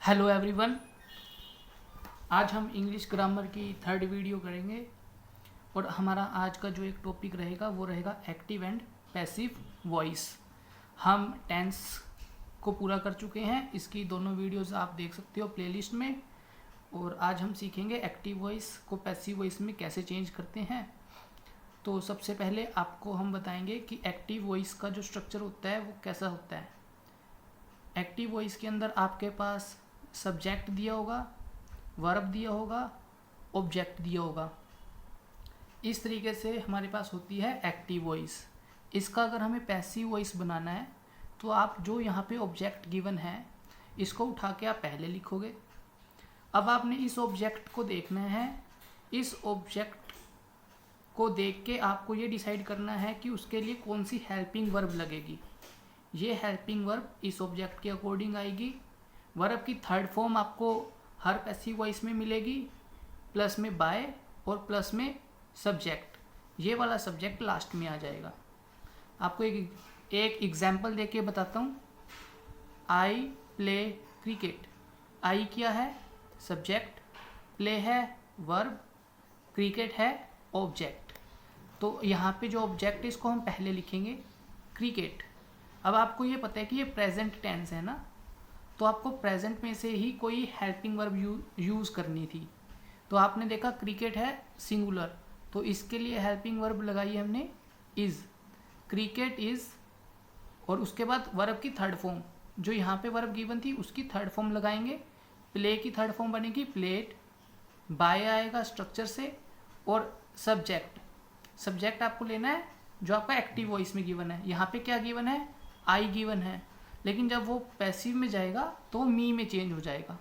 Hello everyone. आज हम English grammar की थर्ड वीडियो करेंगे और हमारा आज का जो एक टॉपिक रहेगा वो रहेगा एक्टिव एंड पैसिव वॉइस। हम टेंस को पूरा कर चुके हैं, इसकी दोनों वीडियोस आप देख सकते हो प्लेलिस्ट में। और आज हम सीखेंगे एक्टिव वॉइस को पैसिव वॉइस में कैसे चेंज करते हैं। तो सबसे पहले आपको हम बताएंगे कि एक्टिव वॉइस का जो स्ट्रक्चर होता है वो कैसा होता है। एक्टिव वॉइस के अंदर आपके पास सब्जेक्ट दिया होगा, वर्ब दिया होगा, ऑब्जेक्ट दिया होगा। इस तरीके से हमारे पास होती है एक्टिव वॉइस। इसका अगर हमें पैसिव वॉइस बनाना है तो आप जो यहाँ पे ऑब्जेक्ट गिवन है इसको उठा के आप पहले लिखोगे। अब आपने इस ऑब्जेक्ट को देखना है, इस ऑब्जेक्ट को देख के आपको ये डिसाइड करना है कि उसके लिए कौन सी हेल्पिंग वर्ब लगेगी। ये हेल्पिंग वर्ब इस ऑब्जेक्ट के अकॉर्डिंग आएगी। वर्ब की थर्ड फॉर्म आपको हर पैसिव वॉइस में मिलेगी, प्लस में बाय और प्लस में सब्जेक्ट। ये वाला सब्जेक्ट लास्ट में आ जाएगा। आपको एक एग्जाम्पल दे के बताता हूँ। I play cricket. आई क्या है? सब्जेक्ट, प्ले है वर्ब, क्रिकेट है ऑब्जेक्ट। तो यहाँ पे जो ऑब्जेक्ट है इसको हम पहले लिखेंगे क्रिकेट। अब आपको ये पता है कि ये प्रेजेंट टेंस है ना, तो आपको प्रेजेंट में से ही कोई हेल्पिंग वर्ब यूज़ करनी थी। तो आपने देखा क्रिकेट है सिंगुलर, तो इसके लिए हेल्पिंग वर्ब लगाई हमने इज़। क्रिकेट इज़, और उसके बाद वर्ब की थर्ड फॉर्म जो यहाँ पे वर्ब गिवन थी उसकी थर्ड फॉर्म लगाएंगे। प्ले की थर्ड फॉर्म बनेगी प्लेड, बाय आएगा स्ट्रक्चर से, और सब्जेक्ट आपको लेना है जो आपका एक्टिव वॉइस में गिवन है। यहाँ पे क्या गिवन है? आई गिवन है, लेकिन जब वो पैसिव में जाएगा तो मी में चेंज हो जाएगा।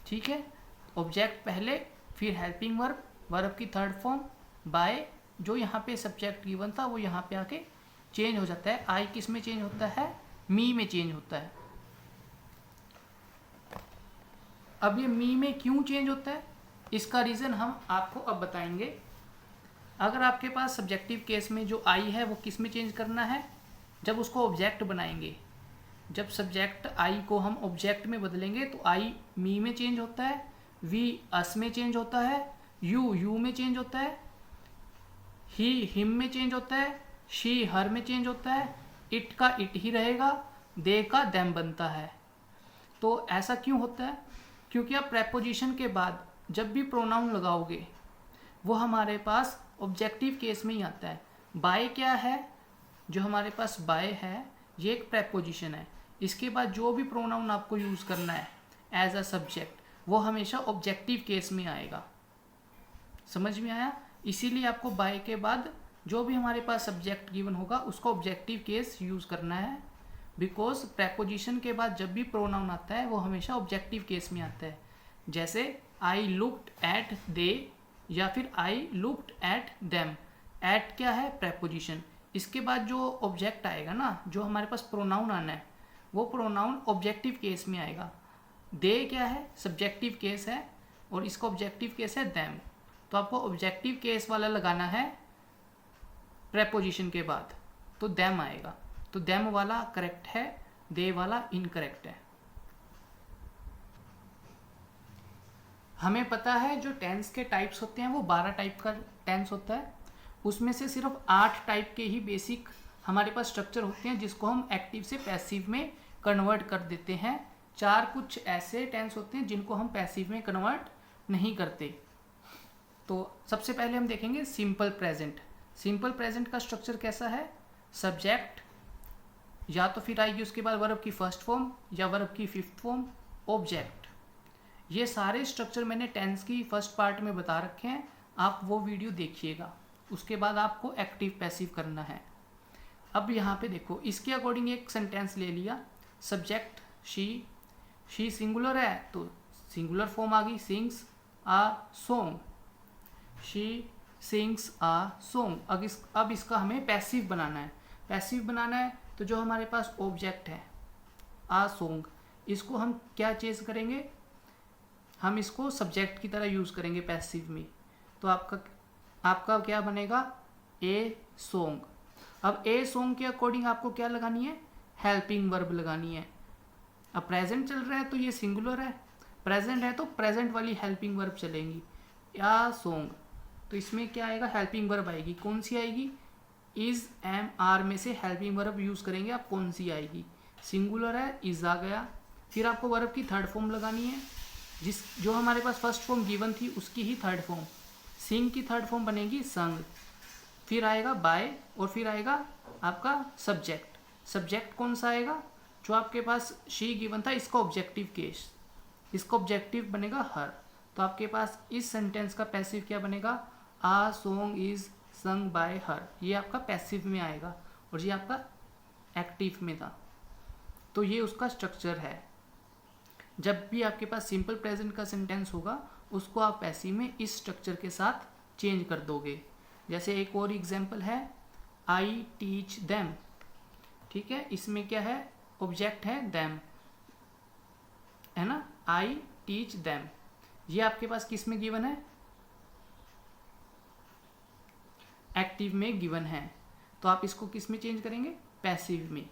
ठीक है, ऑब्जेक्ट पहले, फिर हेल्पिंग वर्ब, वर्ब की थर्ड फॉर्म, बाय। जो यहाँ पे सब्जेक्ट गिवन था वो यहाँ पे आके चेंज हो जाता है। आई किस में चेंज होता है? मी में चेंज होता है। अब ये मी में क्यों चेंज होता है इसका रीज़न हम आपको अब बताएंगे। अगर आपके पास सब्जेक्टिव केस में जो आई है वो किस में चेंज करना है? जब उसको ऑब्जेक्ट बनाएंगे, जब सब्जेक्ट आई को हम ऑब्जेक्ट में बदलेंगे तो आई मी में चेंज होता है, वी अस में चेंज होता है, यू में चेंज होता है, ही हिम में चेंज होता है, शी हर में चेंज होता है, इट का इट ही रहेगा, दे का देम बनता है। तो ऐसा क्यों होता है? क्योंकि आप प्रेपोजिशन के बाद जब भी प्रोनाउन लगाओगे वो हमारे पास ऑब्जेक्टिव केस में ही आता है। बाय क्या है? जो हमारे पास बाय है ये एक प्रेपोजिशन है। इसके बाद जो भी प्रोनाउन आपको यूज़ करना है एज अ सब्जेक्ट वो हमेशा ऑब्जेक्टिव केस में आएगा। समझ में आया? इसीलिए आपको बाय के बाद जो भी हमारे पास सब्जेक्ट गिवन होगा उसको ऑब्जेक्टिव केस यूज़ करना है। बिकॉज प्रेपोजिशन के बाद जब भी प्रोनाउन आता है वो हमेशा ऑब्जेक्टिव केस में आता है। जैसे आई लुक्ड एट दे, या फिर I looked at them. At क्या है? प्रेपोजिशन। इसके बाद जो ऑब्जेक्ट आएगा ना, जो हमारे पास प्रोनाउन आना है वो प्रोनाउन ऑब्जेक्टिव केस में आएगा। दे क्या है? सब्जेक्टिव केस है, और इसका ऑब्जेक्टिव केस है देम। तो आपको ऑब्जेक्टिव केस वाला लगाना है प्रेपोजिशन के बाद, तो देम आएगा। तो देम वाला करेक्ट है, दे वाला इनकरेक्ट है। हमें पता है जो टेंस के टाइप्स होते हैं वो 12 टाइप का टेंस होता है। उसमें से सिर्फ 8 टाइप के ही बेसिक हमारे पास स्ट्रक्चर होते हैं जिसको हम एक्टिव से पैसिव में कन्वर्ट कर देते हैं। 4 कुछ ऐसे टेंस होते हैं जिनको हम पैसिव में कन्वर्ट नहीं करते। तो सबसे पहले हम देखेंगे सिंपल प्रेजेंट। सिंपल प्रेजेंट का स्ट्रक्चर कैसा है? सब्जेक्ट, या तो फिर आएगी उसके बाद वर्ब की फर्स्ट फॉर्म या वर्ब की फिफ्थ फॉर्म, ऑब्जेक्ट। ये सारे स्ट्रक्चर मैंने टेंस की फर्स्ट पार्ट में बता रखे हैं, आप वो वीडियो देखिएगा। उसके बाद आपको एक्टिव पैसिव करना है। अब यहाँ पे देखो, इसके अकॉर्डिंग एक सेंटेंस ले लिया। सब्जेक्ट शी सिंगुलर है तो सिंगुलर फॉर्म आ गई, sings uh song. She sings uh song. अब इसका हमें पैसिव बनाना है। पैसिव बनाना है तो जो हमारे पास ऑब्जेक्ट है आ सॉन्ग, इसको हम क्या चेंज करेंगे? हम इसको सब्जेक्ट की तरह यूज़ करेंगे पैसिव में। तो आपका क्या बनेगा? A song. अब ए सॉन्ग के अकॉर्डिंग आपको क्या लगानी है? हेल्पिंग वर्ब लगानी है। अब प्रेजेंट चल रहा है तो ये सिंगुलर है, प्रेजेंट है तो प्रेजेंट वाली हेल्पिंग वर्ब चलेंगी। या सॉन्ग, तो इसमें क्या आएगा, हेल्पिंग वर्ब आएगी। कौन सी आएगी, इज एम आर में से हेल्पिंग वर्ब यूज़ करेंगे आप, कौन सी आएगी, सिंगुलर है, इज आ गया। फिर आपको वर्ब की थर्ड फॉर्म लगानी है, जो हमारे पास फर्स्ट फॉर्म गिवन थी उसकी ही थर्ड फॉर्म। सिंग की थर्ड फॉर्म बनेगी संग, फिर आएगा बाय, और फिर आएगा आपका सब्जेक्ट। सब्जेक्ट कौन सा आएगा, जो आपके पास शी गिवन था इसका ऑब्जेक्टिव केस, इसका ऑब्जेक्टिव बनेगा हर। तो आपके पास इस सेंटेंस का पैसिव क्या बनेगा, आ सॉन्ग इज संग बाय हर, ये आपका पैसिव में आएगा और ये आपका एक्टिव में था। तो ये उसका स्ट्रक्चर है। जब भी आपके पास सिंपल प्रेजेंट का सेंटेंस होगा उसको आप पैसिव में इस स्ट्रक्चर के साथ चेंज कर दोगे। जैसे एक और एग्जांपल है, आई टीच देम, ठीक है, इसमें क्या है, ऑब्जेक्ट है देम, है ना, आई टीच देम। ये आपके पास किस में गिवन है, एक्टिव में गिवन है, तो आप इसको किस में चेंज करेंगे, पैसिव में।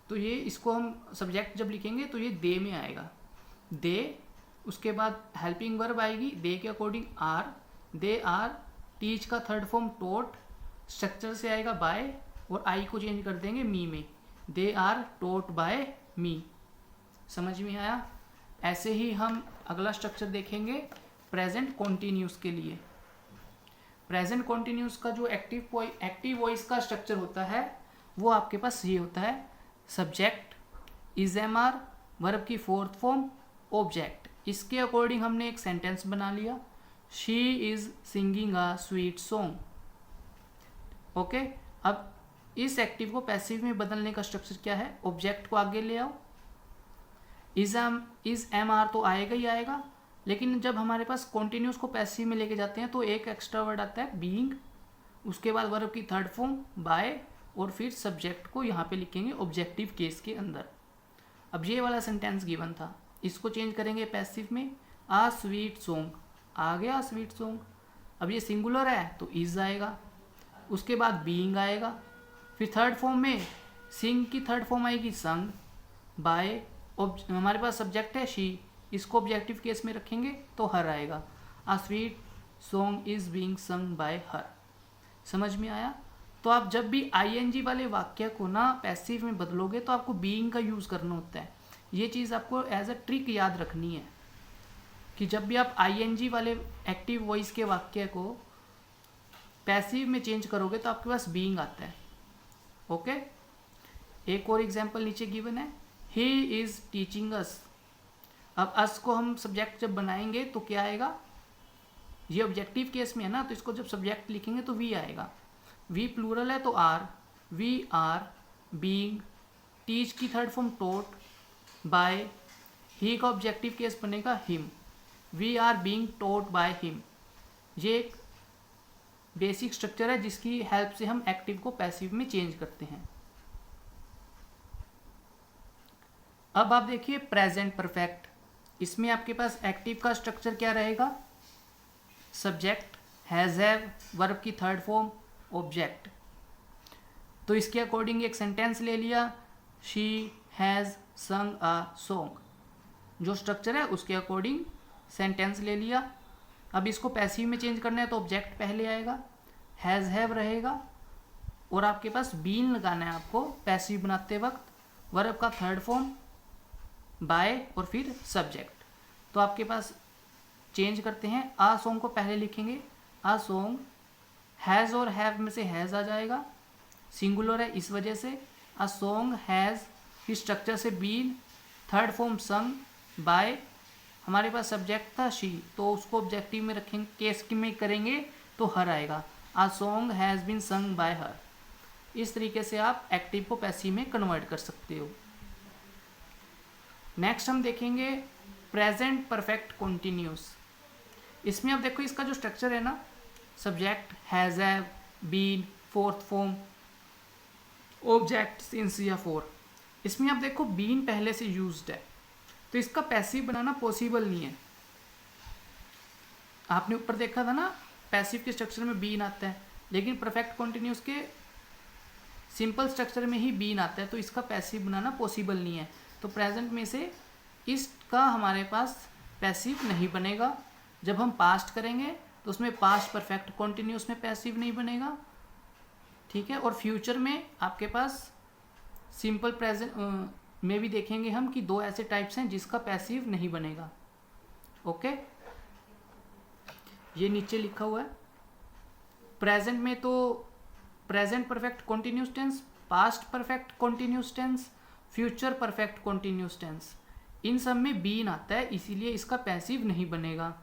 तो ये इसको हम सब्जेक्ट जब लिखेंगे तो ये दे में आएगा, दे, उसके बाद हेल्पिंग वर्ब आएगी, दे के according are, they are, teach का थर्ड फॉर्म टोट, स्ट्रक्चर से आएगा बाय, और आई को चेंज कर देंगे मी में, दे आर टोट बाय मी। समझ में आया। ऐसे ही हम अगला स्ट्रक्चर देखेंगे प्रेजेंट कॉन्टिन्यूस के लिए। प्रेजेंट कॉन्टिन्यूस का जो एक्टिव वॉइस का स्ट्रक्चर होता है वो आपके पास ये होता है, subject, is am are, verb की फोर्थ फॉर्म, ऑब्जेक्ट। इसके अकॉर्डिंग हमने एक सेंटेंस बना लिया, she is singing a sweet song. Okay, अब इस एक्टिव को पैसिव में बदलने का स्ट्रक्चर क्या है, ऑब्जेक्ट को आगे ले आओ, इज एम आर तो आएगा ही आएगा, लेकिन जब हमारे पास कॉन्टिन्यूस को पैसिव में लेके जाते हैं तो एक एक्स्ट्रा वर्ड आता है बीइंग, उसके बाद वर्ब की थर्ड फॉर्म बाय, और फिर सब्जेक्ट को यहाँ पे लिखेंगे ऑब्जेक्टिव केस के अंदर। अब ये वाला सेंटेंस गिवन था, इसको चेंज करेंगे पैसिव में, आ स्वीट सॉन्ग, आ गया स्वीट सॉन्ग। अब ये सिंगुलर है तो इज आएगा, उसके बाद बीइंग आएगा, फिर थर्ड फॉर्म में सिंग की थर्ड फॉर्म आएगी संग, बाय, हमारे पास सब्जेक्ट है शी, इसको ऑब्जेक्टिव केस में रखेंगे तो हर आएगा, a sweet song is being sung by her. समझ में आया। तो आप जब भी आईएनजी वाले वाक्य को ना पैसिव में बदलोगे तो आपको बीइंग का यूज़ करना होता है। ये चीज़ आपको एज अ ट्रिक याद रखनी है कि जब भी आप आईएनजी वाले एक्टिव वॉइस के वाक्य को पैसिव में चेंज करोगे तो आपके पास बीइंग आता है। ओके, एक और एग्जांपल नीचे गिवन है, ही इज टीचिंग अस। अब अस को हम सब्जेक्ट जब बनाएंगे तो क्या आएगा, ये ऑब्जेक्टिव केस में है ना, तो इसको जब सब्जेक्ट लिखेंगे तो वी आएगा, वी प्लूरल है तो are, we are being, teach की third form taught, by, he का ऑब्जेक्टिव केस बनेगा him, we are being taught by him. ये एक बेसिक स्ट्रक्चर है जिसकी हेल्प से हम एक्टिव को पैसिव में चेंज करते हैं। अब आप देखिए प्रेजेंट परफेक्ट, इसमें आपके पास एक्टिव का स्ट्रक्चर क्या रहेगा, सब्जेक्ट, हैज़ हैव, वर्ब की थर्ड फॉर्म, ऑब्जेक्ट। तो इसके अकॉर्डिंग एक सेंटेंस ले लिया, शी हैज़ संग अ सॉन्ग, जो स्ट्रक्चर है उसके अकॉर्डिंग सेंटेंस ले लिया। अब इसको पैसिव में चेंज करना है तो ऑब्जेक्ट पहले आएगा, हैज़ हैव रहेगा, और आपके पास बीन लगाना है आपको पैसिव बनाते वक्त, वर्ब का थर्ड फॉर्म बाय, और फिर सब्जेक्ट। तो आपके पास चेंज करते हैं, आ सॉन्ग को पहले लिखेंगे, आ सॉन्ग, हैज़ और हैव में से हैज़ आ जाएगा, सिंगुलर है इस वजह से, आ सॉन्ग हैज़, फिर स्ट्रक्चर से बीन, थर्ड फॉर्म संग, बाय, हमारे पास सब्जेक्ट था शी तो उसको ऑब्जेक्टिव में रखेंगे, केस में करेंगे तो हर आएगा, a song has been sung by her. इस तरीके से आप एक्टिव को पैसिव में कन्वर्ट कर सकते हो। नेक्स्ट हम देखेंगे प्रेजेंट परफेक्ट कॉन्टिन्यूस। इसमें आप देखो इसका जो स्ट्रक्चर है ना, subject, has have, been, fourth form, object since या फॉर। इसमें आप देखो बीन पहले से यूज्ड है तो इसका पैसिव बनाना पॉसिबल नहीं है। आपने ऊपर देखा था ना, पैसिव के स्ट्रक्चर में बीन आता है, लेकिन परफेक्ट कॉन्टिन्यूस के सिंपल स्ट्रक्चर में ही बीन आता है, तो इसका पैसिव बनाना पॉसिबल नहीं है। तो प्रेजेंट में से इसका हमारे पास पैसिव नहीं बनेगा। जब हम पास्ट करेंगे तो उसमें पास्ट परफेक्ट कॉन्टिन्यूस में पैसिव नहीं बनेगा, ठीक है। और फ्यूचर में आपके पास सिंपल प्रेजेंट में भी देखेंगे हम कि दो ऐसे टाइप्स हैं जिसका पैसिव नहीं बनेगा। ओके, ये नीचे लिखा हुआ है। प्रेजेंट में तो present perfect continuous tense, past perfect continuous tense, future perfect continuous tense, इन सब में बीन आता है, इसीलिए इसका पैसिव नहीं बनेगा।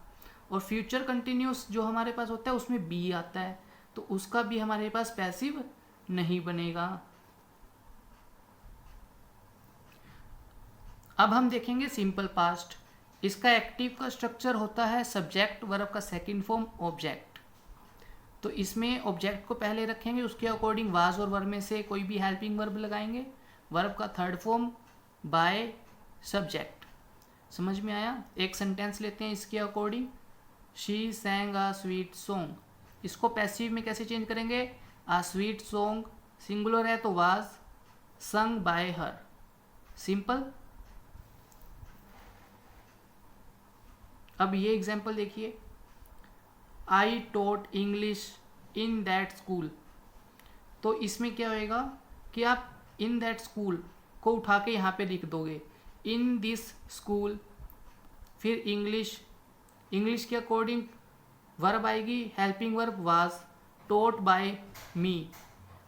और फ्यूचर कंटिन्यूस जो हमारे पास होता है उसमें बी आता है, तो उसका भी हमारे पास पैसिव नहीं बनेगा। अब हम देखेंगे सिंपल पास्ट। इसका एक्टिव का स्ट्रक्चर होता है सब्जेक्ट वर्ब का सेकंड फॉर्म ऑब्जेक्ट। तो इसमें ऑब्जेक्ट को पहले रखेंगे, उसके अकॉर्डिंग वाज और वर्ब में से कोई भी हेल्पिंग वर्ब लगाएंगे। वर्ब का थर्ड फॉर्म बाय सब्जेक्ट। समझ में आया? एक सेंटेंस लेते हैं इसके according, she सैंग a sweet song. इसको पैसिव में कैसे चेंज करेंगे? अ स्वीट सॉन्ग सिंगुलर है तो वाज संग बाय हर। सिंपल। अब ये एग्जाम्पल देखिए, I taught English in that school. तो इसमें क्या होएगा कि आप इन दैट स्कूल को उठा के यहाँ पे लिख दोगे, इन दिस स्कूल, फिर इंग्लिश, इंग्लिश के अकॉर्डिंग वर्ब आएगी, helping verb was, taught by me,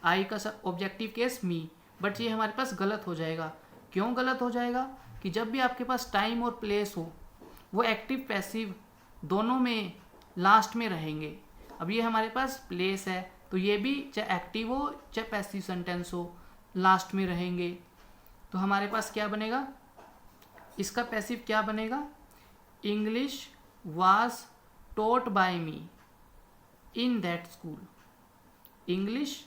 I का ऑब्जेक्टिव केस मी। बट ये हमारे पास गलत हो जाएगा। क्यों गलत हो जाएगा? कि जब भी आपके पास टाइम और प्लेस हो, वो एक्टिव पैसिव दोनों में लास्ट में रहेंगे। अब ये हमारे पास प्लेस है, तो ये भी चाहे एक्टिव हो चाहे पैसिव सेंटेंस हो, लास्ट में रहेंगे। तो हमारे पास क्या बनेगा? इसका पैसिव क्या बनेगा? English was taught by me in that school. English,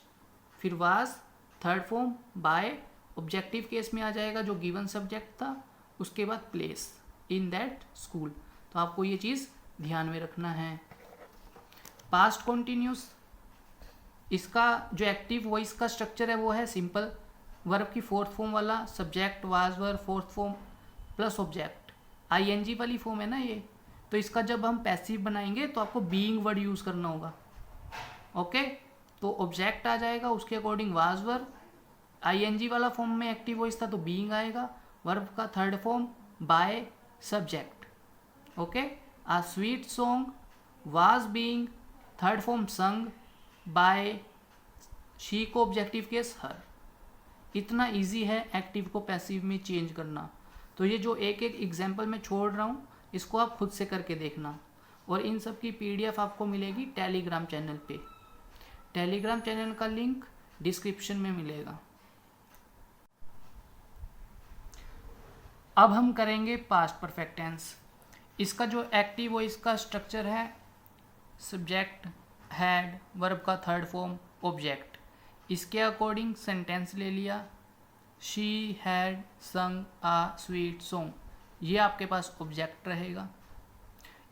फिर was, third form, by, objective case में आ जाएगा जो गिवन सब्जेक्ट था, उसके बाद प्लेस, इन दैट स्कूल। तो आपको ये चीज़ ध्यान में रखना है। पास्ट कॉन्टिन्यूस, इसका जो एक्टिव वॉइस का स्ट्रक्चर है वो है सिंपल वर्ब की फोर्थ फॉर्म वाला, subject was verb fourth form plus object, ING वाली फॉर्म है ना ये। तो इसका जब हम पैसिव बनाएंगे तो आपको बीइंग वर्ड यूज़ करना होगा। ओके, तो ऑब्जेक्ट आ जाएगा, उसके अकॉर्डिंग वाज वर्ब, आईएनजी वाला फॉर्म में एक्टिव वॉइस था तो बीइंग आएगा, वर्ब का third form by subject. Okay, a sweet song was being, third form sung by she को ऑब्जेक्टिव केस हर। इतना इजी है एक्टिव को पैसिव में चेंज करना। तो ये जो एक एक एग्जाम्पल मैं छोड़ रहा हूँ, इसको आप खुद से करके देखना। और इन सब की पीडीएफ आपको मिलेगी टेलीग्राम चैनल पे। टेलीग्राम चैनल का लिंक डिस्क्रिप्शन में मिलेगा। अब हम करेंगे पास्ट परफेक्ट टेंस। इसका जो एक्टिव वॉइस का स्ट्रक्चर है सब्जेक्ट, हैड, वर्ब का थर्ड फॉर्म, ऑब्जेक्ट। इसके अकॉर्डिंग सेंटेंस ले लिया, शी हैड संग अ स्वीट सॉन्ग, ये आपके पास ऑब्जेक्ट रहेगा।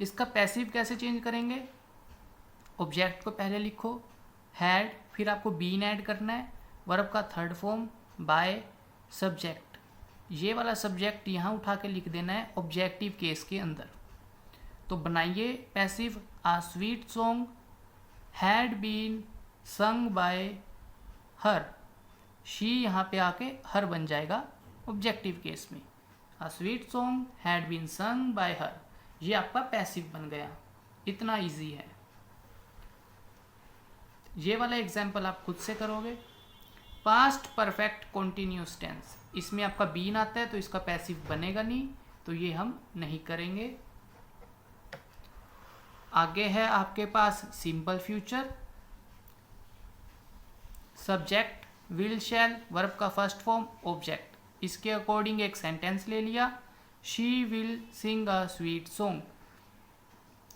इसका पैसिव कैसे चेंज करेंगे? ऑब्जेक्ट को पहले लिखो, हैड, फिर आपको बीन ऐड करना है, वर्ब का थर्ड फॉर्म बाय सब्जेक्ट। ये वाला सब्जेक्ट यहाँ उठा के लिख देना है ऑब्जेक्टिव केस के अंदर। तो बनाइए passive, a sweet song had been sung by her, she यहाँ पे आके हर बन जाएगा ऑब्जेक्टिव केस में। A sweet song had been sung by her, ये आपका पैसिव बन गया। इतना इजी है। ये वाला एग्जाम्पल आप खुद से करोगे। पास्ट परफेक्ट कॉन्टिन्यूस टेंस, इसमें आपका बीन आता है तो इसका पैसिव बनेगा नहीं, तो ये हम नहीं करेंगे। आगे है आपके पास simple future, subject will shall, verb का फर्स्ट फॉर्म, ऑब्जेक्ट। इसके अकॉर्डिंग एक सेंटेंस ले लिया, she will sing a sweet song.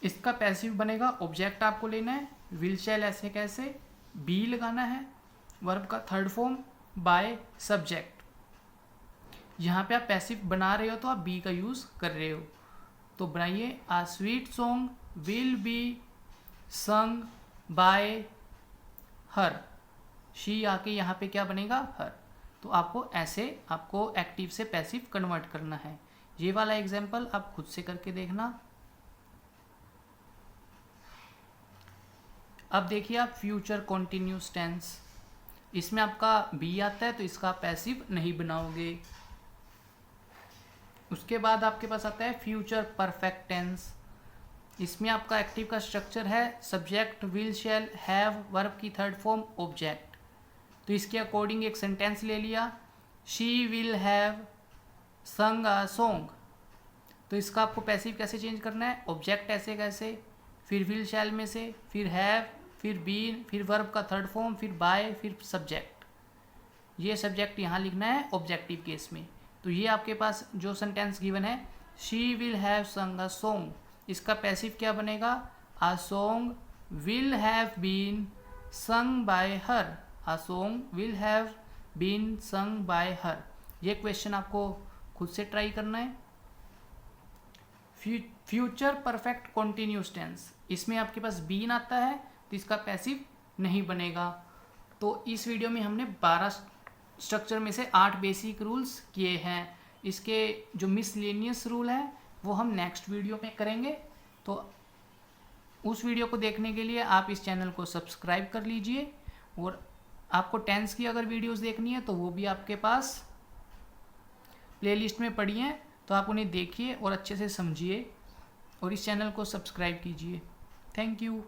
इसका पैसिव बनेगा, ऑब्जेक्ट आपको लेना है, विल शैल ऐसे कैसे, बी लगाना है, वर्ब का थर्ड फॉर्म बाय सब्जेक्ट। यहाँ पे आप पैसिव बना रहे हो तो आप बी का यूज़ कर रहे हो। तो बनाइए, a sweet song will be sung by her, she आके यहाँ पे क्या बनेगा, हर। तो आपको ऐसे आपको एक्टिव से पैसिव कन्वर्ट करना है। ये वाला एग्जाम्पल आप खुद से करके देखना। अब देखिए आप फ्यूचर कॉन्टिन्यूस टेंस, इसमें आपका बी आता है तो इसका पैसिव नहीं बनाओगे। उसके बाद आपके पास आता है फ्यूचर परफेक्ट टेंस, इसमें आपका एक्टिव का स्ट्रक्चर है subject, will, shall, have, verb की थर्ड फॉर्म ऑब्जेक्ट। तो इसके अकॉर्डिंग एक सेंटेंस ले लिया, she will have sung a song. तो इसका आपको पैसिव कैसे चेंज करना है, ऑब्जेक्ट ऐसे कैसे, फिर विल शैल में से, फिर हैव, फिर बीन, फिर वर्ब का थर्ड फॉर्म, फिर बाय, फिर सब्जेक्ट। ये सब्जेक्ट यहाँ लिखना है ऑब्जेक्टिव केस में। तो ये आपके पास जो सेंटेंस गिवन है, she will have sung a song, इसका पैसिव क्या बनेगा, a song will have been sung by her, a song will have been sung by her. ये क्वेश्चन आपको खुद से ट्राई करना है। फ्यूचर परफेक्ट कॉन्टिन्यूस टेंस, इसमें आपके पास बीन आता है तो इसका पैसिव नहीं बनेगा। तो इस वीडियो में हमने 12 स्ट्रक्चर में से 8 बेसिक रूल्स किए हैं। इसके जो मिसलेनियस रूल है वो हम नेक्स्ट वीडियो में करेंगे। तो उस वीडियो को देखने के लिए आप इस चैनल को सब्सक्राइब कर लीजिए, और आपको टेंस की अगर वीडियोस देखनी है तो वो भी आपके पास प्लेलिस्ट में पड़ी हैं, तो आप उन्हें देखिए और अच्छे से समझिए, और इस चैनल को सब्सक्राइब कीजिए। Thank you.